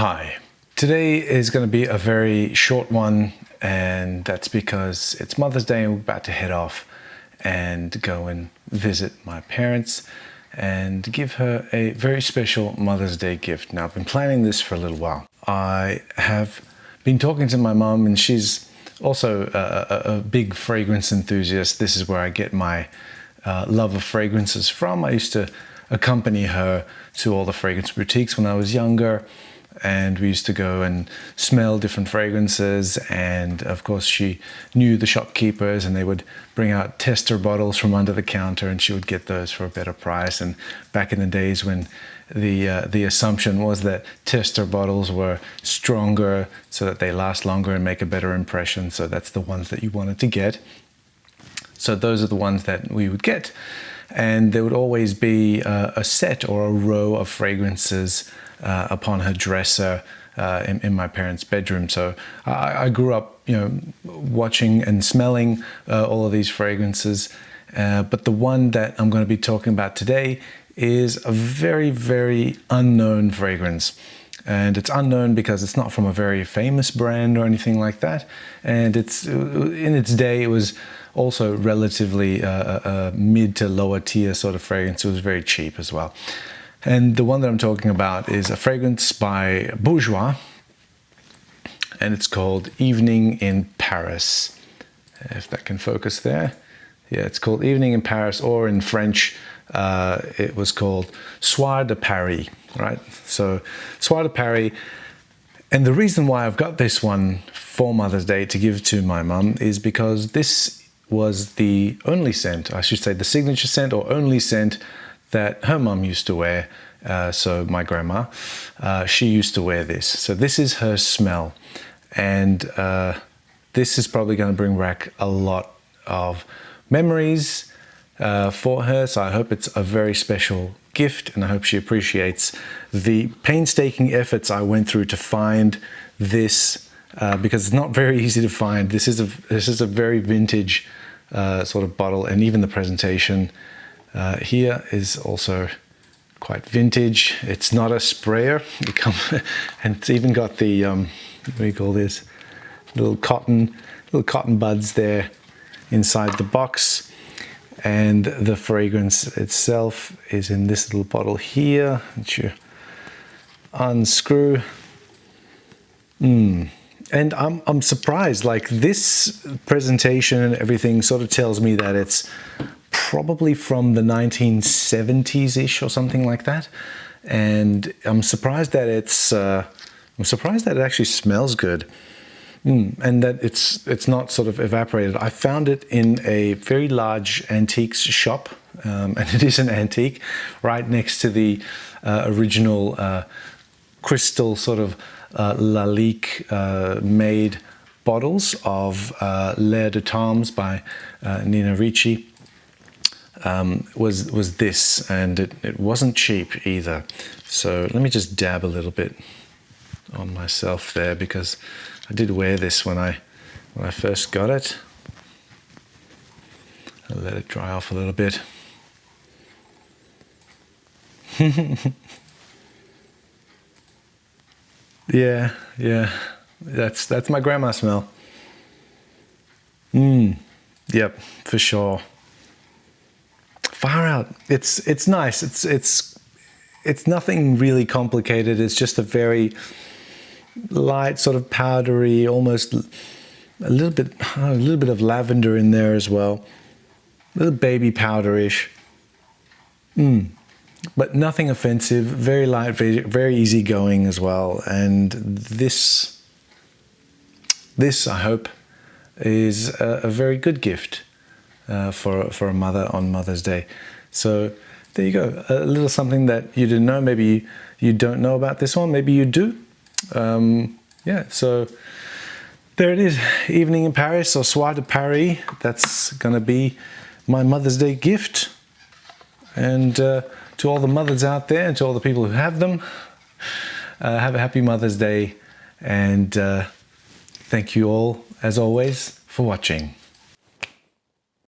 Hi, today is going to be a very short one, and that's because it's Mother's Day and we're about to head off and go and visit my parents and give her a very special Mother's Day gift. Now, I've been planning this for a little while. I have been talking to my mum, and she's also a big fragrance enthusiast. This is where I get my love of fragrances from. I used to accompany her to all the fragrance boutiques when I was younger, and we used to go and smell different fragrances, and of course she knew the shopkeepers and they would bring out tester bottles from under the counter and she would get those for a better price. And back in the days when the assumption was that tester bottles were stronger so that they last longer and make a better impression, so that's the ones that you wanted to get. So those are the ones that we would get, and there would always be a set or a row of fragrances upon her dresser in my parents' bedroom. So I grew up, watching and smelling all of these fragrances. But the one that I'm going to be talking about today is a very, very unknown fragrance. And it's unknown because it's not from a very famous brand or anything like that. And it's in its day, it was also relatively a mid to lower tier sort of fragrance. It was very cheap as well. And the one that I'm talking about is a fragrance by Bourjois, and it's called Evening in Paris. If that can focus there. Yeah, it's called Evening in Paris, or in French, it was called Soir de Paris, right? So Soir de Paris. And the reason why I've got this one for Mother's Day to give to my mum is because this was the only scent, I should say the signature scent or only scent that her mum used to wear. So my grandma, she used to wear this. So this is her smell. And this is probably going to bring back a lot of memories for her. So I hope it's a very special gift, and I hope she appreciates the painstaking efforts I went through to find this, because it's not very easy to find. This is a very vintage sort of bottle, and even the presentation here is also quite vintage. It's not a sprayer, and it's even got the what do you call this, little cotton buds there inside the box. And the fragrance itself is in this little bottle here, which you unscrew. And I'm surprised, like this presentation and everything sort of tells me that it's probably from the 1970s-ish or something like that. And I'm surprised that it actually smells good. And that it's not sort of evaporated. I found it in a very large antiques shop, and it is an antique, right next to the original crystal sort of Lalique made bottles of L'air de Temps by Nina Ricci. Was this, and it wasn't cheap either. So let me just dab a little bit on myself there, because I did wear this when I first got it. I'll let it dry off a little bit. Yeah, that's my grandma smell. Yep, for sure. Far out. It's nice. It's nothing really complicated. It's just a very light, sort of powdery, almost a little bit of lavender in there as well. A little baby powderish. But nothing offensive. Very light, very easygoing as well. And this I hope is a very good gift for a mother on Mother's Day. So there you go. A little something that you didn't know. Maybe you don't know about this one. Maybe you do. Yeah, so there it is. Evening in Paris, or Soir de Paris. That's gonna be my Mother's Day gift. And to all the mothers out there, and to all the people who have them, have a happy Mother's Day. And thank you all, as always, for watching.